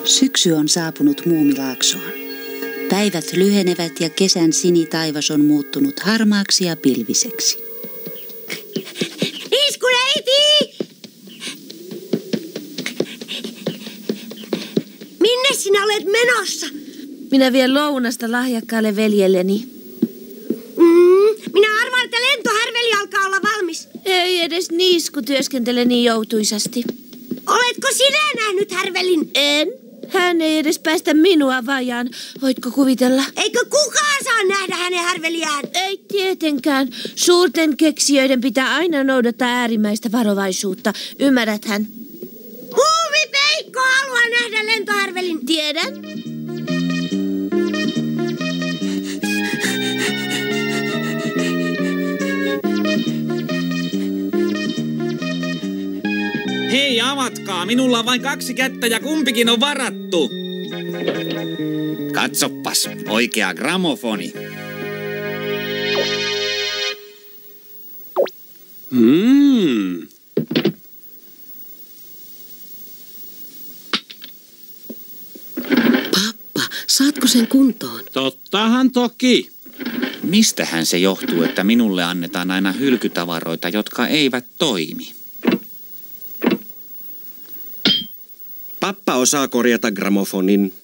Syksy on saapunut Muumilaaksoon. Päivät lyhenevät ja kesän sinitaivas on muuttunut harmaaksi ja pilviseksi. Iskuneiti! Minne sinä olet menossa? Minä vien lounasta lahjakkaalle veljelleni. Minä arvaan, että lentohärveli alkaa olla valmis. Ei edes Niisku työskentele niin joutuisasti. Oletko sinä nähnyt härvelin? En. Hän ei edes päästä minua vajaan. Voitko kuvitella? Eikö kukaan saa nähdä hänen härveliään? Ei tietenkään. Suurten keksijöiden pitää aina noudattaa äärimmäistä varovaisuutta. Ymmärräthän? Muumipeikko haluaa nähdä lentohärvelin. Tiedän. Hei, avatkaa! Minulla on vain 2 kättä ja kumpikin on varattu. Katsoppas, oikea gramofoni. Pappa, saatko sen kuntoon? Tottahan toki. Mistähän se johtuu, että minulle annetaan aina hylkytavaroita, jotka eivät toimi? Pappa osaa korjata gramofonin.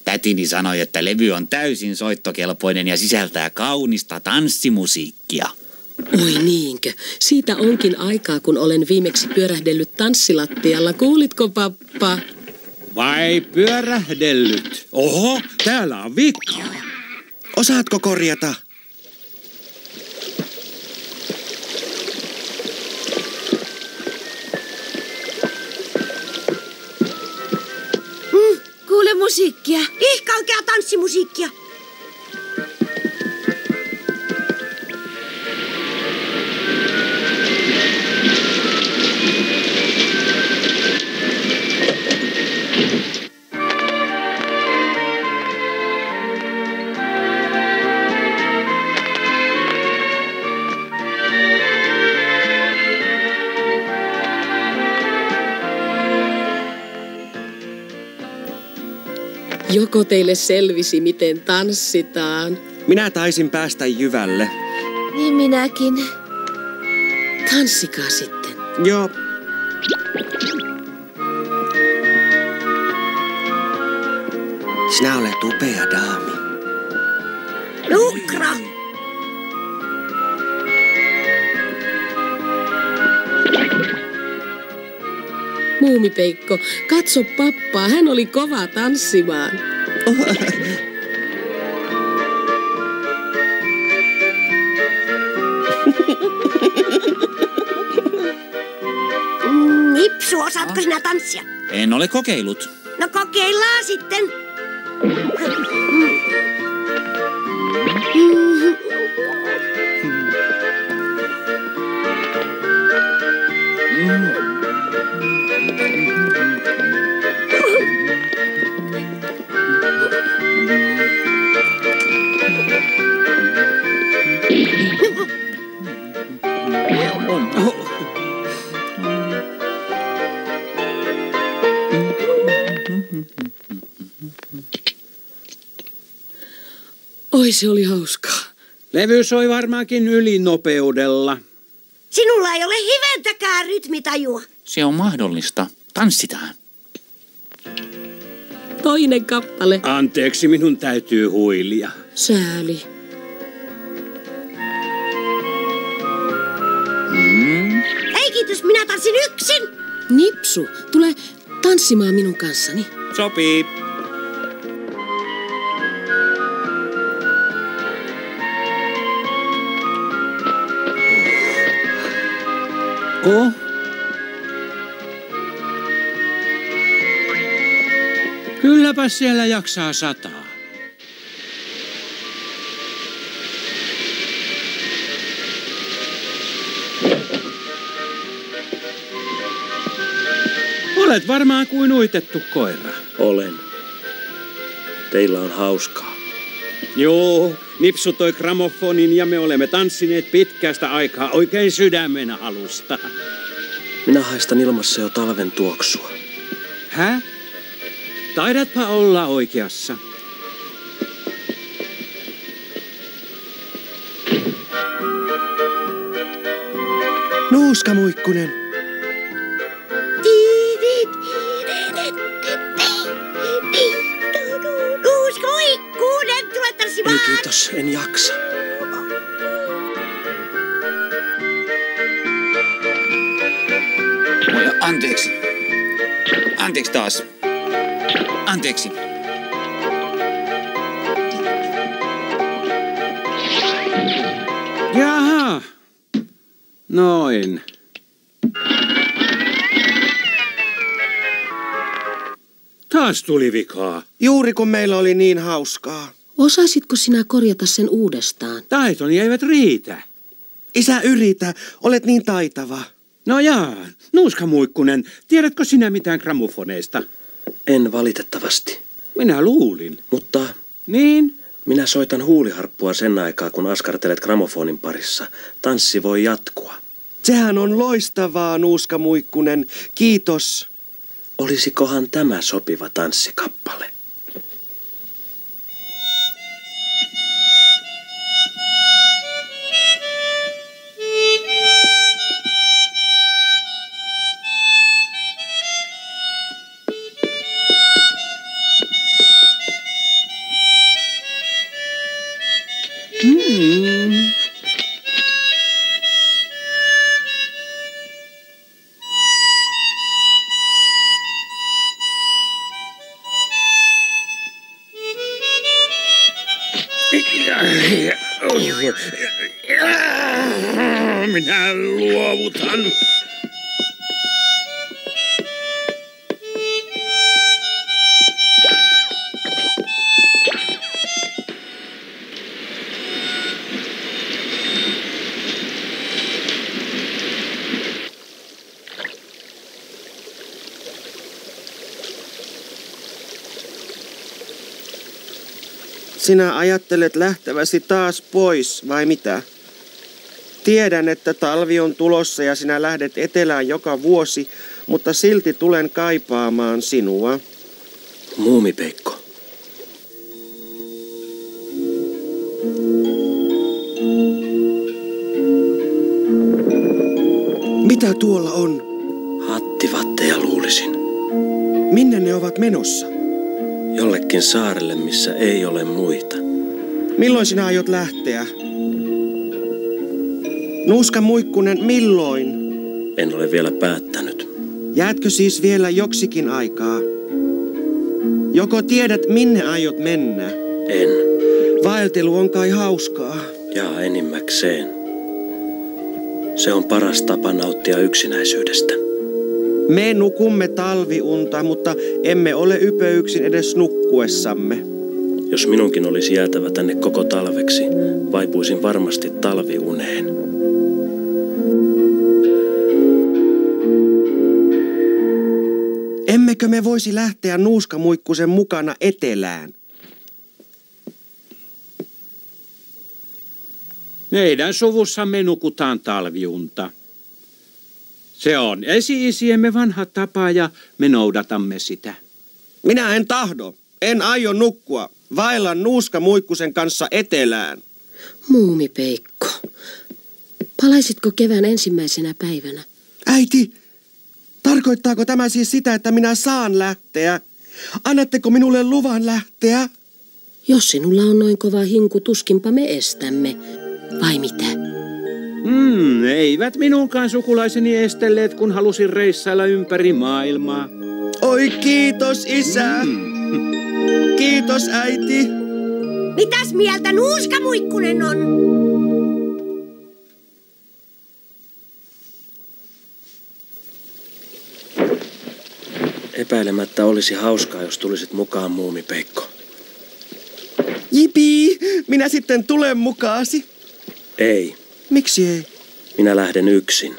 Tätini sanoi, että levy on täysin soittokelpoinen ja sisältää kaunista tanssimusiikkia. Oi niinkö? Siitä onkin aikaa, kun olen viimeksi pyörähdellyt tanssilattialla. Kuulitko, pappa? Vai pyörähdellyt? Oho, täällä on vikkaa. Osaatko korjata? Kuule musiikkia. Ihkaukea tanssimusiikkia. Joko teille selvisi, miten tanssitaan? Minä taisin päästä jyvälle. Niin minäkin. Tanssikaa sitten. Joo. Sinä olet upea daami. Nukra! Muumipeikko, katso pappaa. Hän oli kova tanssimaan. Nipsu, osaatko sinä tanssia? En ole kokeillut. No kokeillaan sitten. Oi, se oli hauskaa. Levy soi varmaankin ylinopeudella. Sinulla ei ole hiventäkään rytmitajua. Se on mahdollista. Tanssitaan. Toinen kappale. Anteeksi, minun täytyy huilia. Sääli. Ei kiitos, minä tanssin yksin. Nipsu, tule tanssimaan minun kanssani. Sopii. Kylläpä siellä jaksaa sataa. Olet varmaan kuin uitettu koira. Olen. Teillä on hauskaa. Joo, Nipsu toi gramofonin ja me olemme tanssineet pitkästä aikaa oikein sydämen halusta. Minä haistan ilmassa jo talven tuoksua. Hä? Taidatpa olla oikeassa. Nuuskamuikkunen. Nuuskamuikkunen, tule tanssimaan. Ei kiitos, en jaksa. Anteeksi. Anteeksi taas. Anteeksi. Jaha. Noin. Taas tuli vikaa. Juuri kun meillä oli niin hauskaa. Osaisitko sinä korjata sen uudestaan? Taitoni eivät riitä. Isä, yritä. Olet niin taitava. No jaa, Nuuskamuikkunen, tiedätkö sinä mitään gramofoneista? En valitettavasti. Minä luulin. Mutta Niin? minä soitan huuliharppua sen aikaa, kun askartelet gramofonin parissa. Tanssi voi jatkua. Sehän on loistavaa, Nuuskamuikkunen. Kiitos. Olisikohan tämä sopiva tanssikappale? Minä luovutan. Sinä ajattelet lähteväsi taas pois, vai mitä? Tiedän, että talvi on tulossa ja sinä lähdet etelään joka vuosi, mutta silti tulen kaipaamaan sinua. Muumipeikko. Mitä tuolla on? Hattivatteja luulisin. Minne ne ovat menossa? Jollekin saarelle, missä ei ole muita. Milloin sinä aiot lähteä? Nuuskamuikkunen, milloin? En ole vielä päättänyt. Jäätkö siis vielä joksikin aikaa? Joko tiedät, minne aiot mennä? En. Vaeltelu on kai hauskaa. Jaa, enimmäkseen. Se on paras tapa nauttia yksinäisyydestä. Me nukumme talviunta, mutta emme ole ypöyksin edes nukkuessamme. Jos minunkin olisi jäätävä tänne koko talveksi, vaipuisin varmasti talviuneen. Emmekö me voisi lähteä Nuuskamuikkusen mukana etelään? Meidän suvussamme nukutaan talviunta. Se on esi-isiemme vanha tapa ja me noudatamme sitä. Minä en tahdo. En aio nukkua. Vaellan Nuuskamuikkusen kanssa etelään. Muumipeikko, palaisitko kevään ensimmäisenä päivänä? Äiti, tarkoittaako tämä siis sitä, että minä saan lähteä? Annatteko minulle luvan lähteä? Jos sinulla on noin kova hinku, tuskinpa me estämme. Vai mitä? Eivät minunkaan sukulaiseni estelleet, kun halusin reissailla ympäri maailmaa. Oi kiitos, isä. Kiitos, äiti. Mitäs mieltä Nuuskamuikkunen on? Epäilemättä olisi hauskaa, jos tulisit mukaan, Muumipeikko. Jipii, minä sitten tulen mukaasi. Ei. Miksi ei? Minä lähden yksin.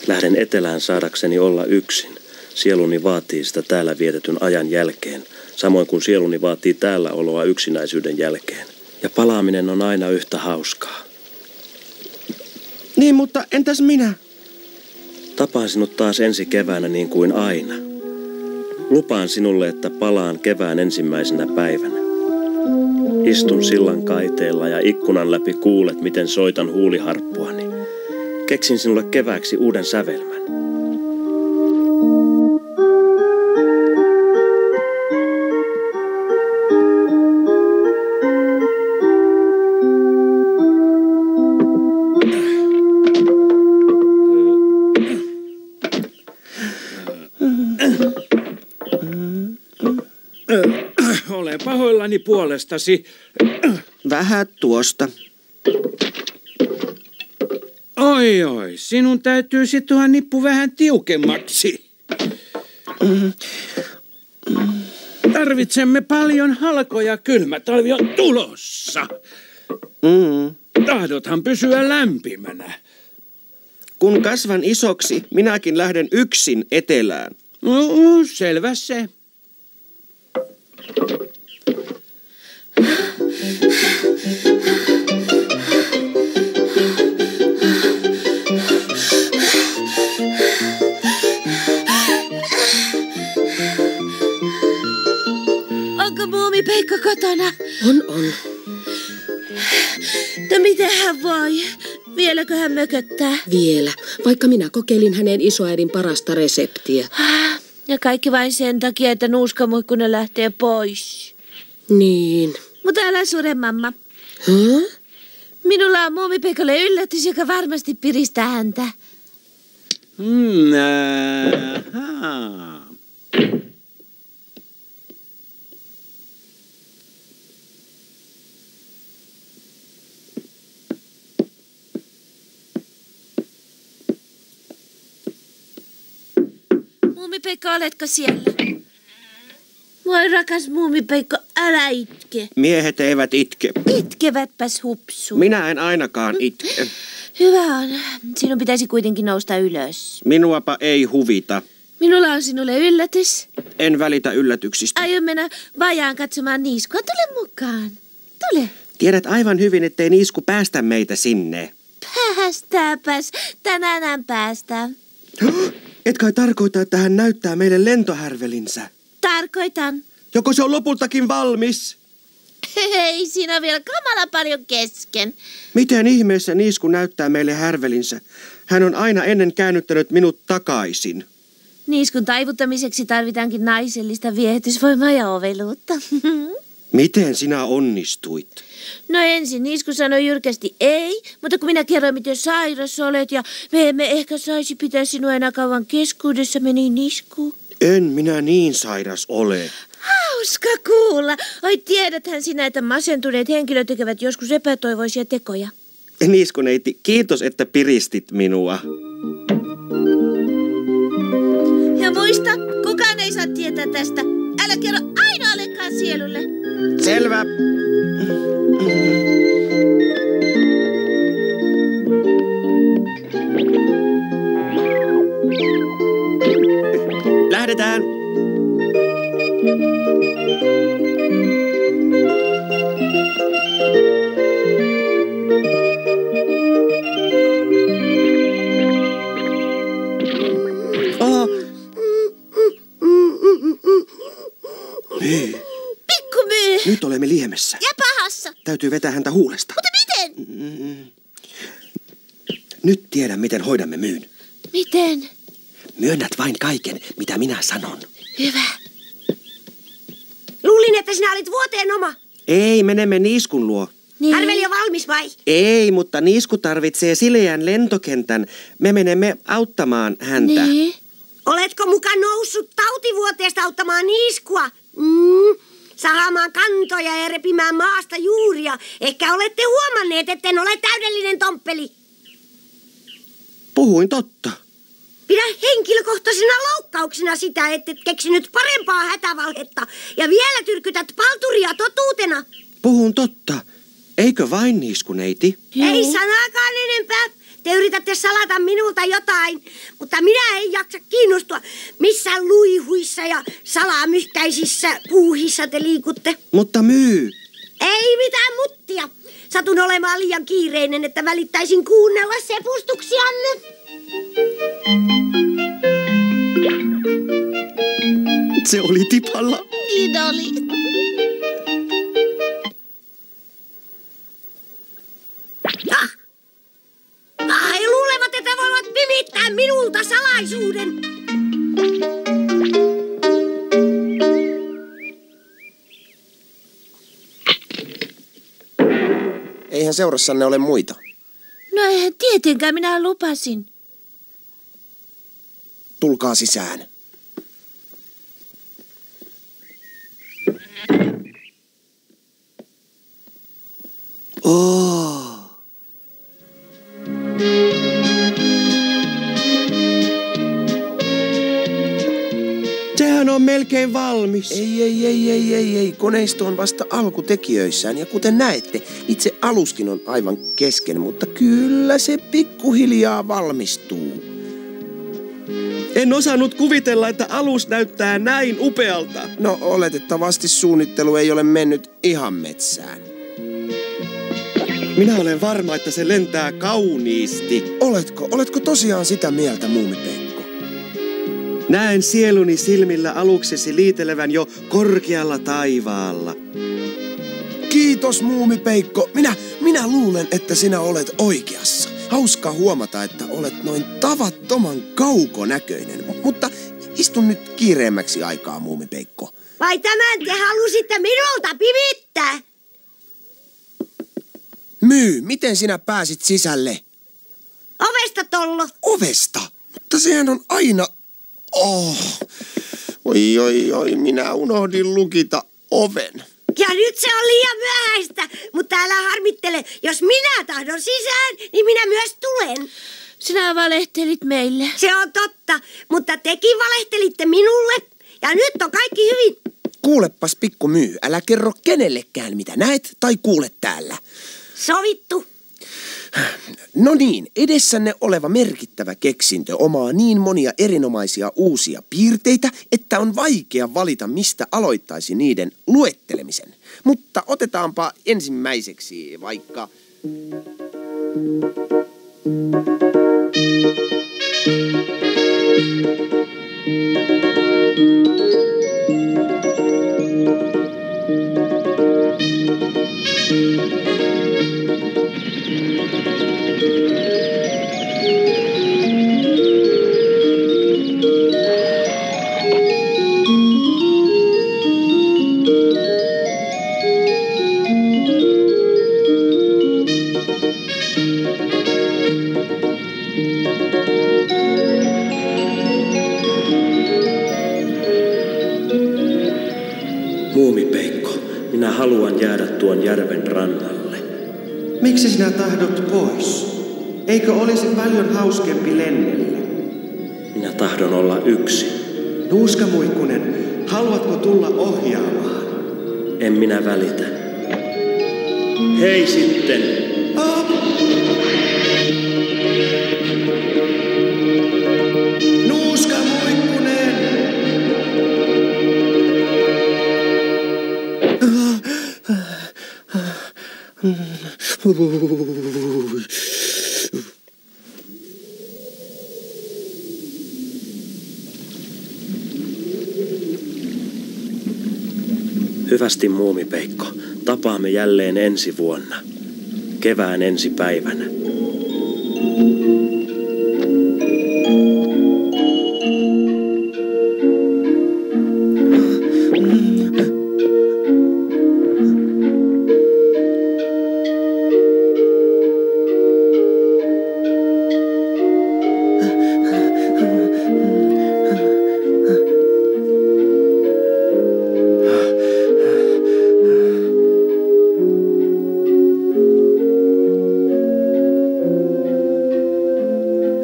Lähden etelään saadakseni olla yksin. Sieluni vaatii sitä täällä vietetyn ajan jälkeen, samoin kuin sieluni vaatii täällä oloa yksinäisyyden jälkeen. Ja palaaminen on aina yhtä hauskaa. Niin, mutta entäs minä? Tapaan sinut taas ensi keväänä niin kuin aina. Lupaan sinulle, että palaan kevään ensimmäisenä päivänä. Istun sillan kaiteella ja ikkunan läpi kuulet, miten soitan huuliharppuani. Keksin sinulle kevääksi uuden sävelmän. Olen pahoillani puolestasi. Vähät tuosta. Oi, sinun täytyy sitoa nippu vähän tiukemmaksi. Tarvitsemme paljon halkoja, kylmä talvi on tulossa. Tahdothan pysyä lämpimänä. Kun kasvan isoksi, minäkin lähden yksin etelään. Selvä se. Onko Muumipeikko kotona? On. No miten hän voi? Vieläkö hän mököttää? Vielä, vaikka minä kokeilin hänen isoäidin parasta reseptiä. Ja kaikki vain sen takia, että nuuskamuikkunen lähtee pois. Niin. Mutta älä sure, mamma. Huh? Minulla on Muumipeikolle yllätys, joka varmasti piristää häntä. Muumipeikko, oletko siellä? Voi rakas Muumipeikko, älä itke. Miehet eivät itke. Itkevätpäs hupsu. Minä en ainakaan itke. Hyvä on. Sinun pitäisi kuitenkin nousta ylös. Minuapa ei huvita. Minulla on sinulle yllätys. En välitä yllätyksistä. Aion mennä vajaan katsomaan niiskua. Tule mukaan. Tule. Tiedät aivan hyvin, ettei niisku päästä meitä sinne. Päästääpäs. Tänään päästään. Et kai tarkoita, että hän näyttää meille lentohärvelinsä? Tarkoitan. Joko se on lopultakin valmis? Hei, siinä on vielä kamala paljon kesken. Miten ihmeessä niisku näyttää meille härvelinsä? Hän on aina ennen käännyttänyt minut takaisin. Niiskun taivuttamiseksi tarvitaankin naisellista viehätysvoimaa ja oveluutta. Miten sinä onnistuit? No ensin Niisku sanoi jyrkästi ei, mutta kun minä kerroin, miten sairas olet ja me emme ehkä saisi pitää sinua enää kauan keskuudessa, meni Niisku. En minä niin sairas ole. Hauska kuulla. Oi, tiedäthän sinä, että masentuneet henkilöt tekevät joskus epätoivoisia tekoja. Niiskuneiti, kiitos, että piristit minua. Ja muista, kukaan ei saa tietää tästä. Älä kerro ainoallekaan sielulle. Selvä. Lähdetään. Pikkumyy. Nyt olemme liemessä. Ja pahassa. Täytyy vetää häntä huulesta. Mutta miten? Nyt tiedän, miten hoidamme Myyn. Miten? Myönnät vain kaiken, mitä minä sanon. Hyvä. Luulin, että sinä olit vuoteen oma. Ei, menemme Niiskun luo. Niin. Härveli on valmis vai? Ei, mutta Niisku tarvitsee sileän lentokentän. Me menemme auttamaan häntä. Niin. Oletko mukaan noussut tautivuoteesta auttamaan Niiskua? Sahaamaan kantoja ja repimään maasta juuria. Ehkä olette huomanneet, etten ole täydellinen tomppeli. Puhuin totta. Pidä henkilökohtaisena loukkauksena sitä, ettet keksinyt parempaa hätävalhetta. Ja vielä tyrkytät palturia totuutena. Puhun totta. Eikö vain, Niiskuneiti? Ei sanaakaan enempää. Te yritätte salata minulta jotain, mutta minä en jaksa kiinnostua. Missä luihuissa ja salamyhkäisissä puuhissa te liikutte? Mutta Myy. Ei mitään muttia. Satun olemaan liian kiireinen, että välittäisin kuunnella sepustuksianne. Se oli tipalla. Niin oli. He luulevat, että voivat pimittää minulta salaisuuden. Eihän seurassanne ole muita. No eihän tietenkään, minä lupasin. Tulkaa sisään. Sehän on melkein valmis. Ei. Koneisto on vasta alkutekijöissään ja kuten näette, itse aluskin on aivan kesken, mutta kyllä se pikkuhiljaa valmistuu. En osannut kuvitella, että alus näyttää näin upealta. No oletettavasti suunnittelu ei ole mennyt ihan metsään. Minä olen varma, että se lentää kauniisti. Oletko tosiaan sitä mieltä, Muumipeikko? Näen sieluni silmillä aluksesi liitelevän jo korkealla taivaalla. Kiitos, Muumipeikko. Minä luulen, että sinä olet oikeassa. Hauska huomata, että olet noin tavattoman kaukonäköinen. Mutta istun nyt kiireemmäksi aikaa, Muumipeikko. Vai tämän te halusitte minulta pimittää? Miten sinä pääsit sisälle? Ovesta, Tollo. Ovesta? Mutta sehän on aina... Oi, minä unohdin lukita oven. Ja nyt se on liian myöhäistä, mutta älä harmittele. Jos minä tahdon sisään, niin minä myös tulen. Sinä valehtelit meille. Se on totta, mutta tekin valehtelitte minulle. Ja nyt on kaikki hyvin. Kuulepas, pikku Myy, älä kerro kenellekään mitä näet tai kuulet täällä. Sovittu. No niin, edessänne oleva merkittävä keksintö omaa niin monia erinomaisia uusia piirteitä, että on vaikea valita, mistä aloittaisi niiden luettelemisen. Mutta otetaanpa ensimmäiseksi vaikka... Muumipeikko, minä haluan jäädä tuon järven rannalle. Miksi sinä tahdot pois? Eikö olisi paljon hauskempi lennellä? Minä tahdon olla yksin. Nuuskamuikkunen, haluatko tulla ohjaamaan? En minä välitä. Hei sitten! Nuuskamuikkunen! Hyvästi, Muumipeikko. Tapaamme jälleen ensi vuonna. Kevään ensi päivänä.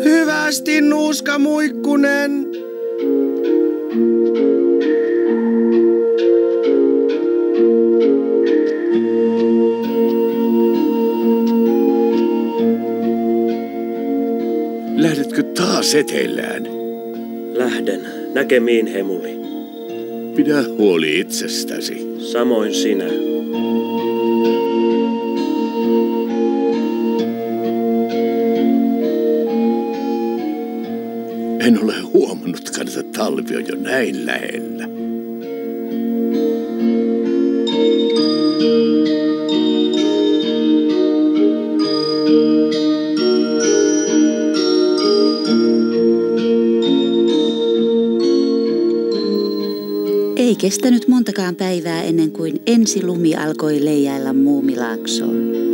Hyvästi, Nuuskamuikkunen! Lähdetkö taas etelään? Lähden. Näkemiin, Hemuli. Pidä huoli itsestäsi. Samoin sinä. En ole huomannutkaan, että talvi on jo näin lähellä. Ei kestänyt montakaan päivää ennen kuin ensi lumi alkoi leijailla Muumilaaksoon.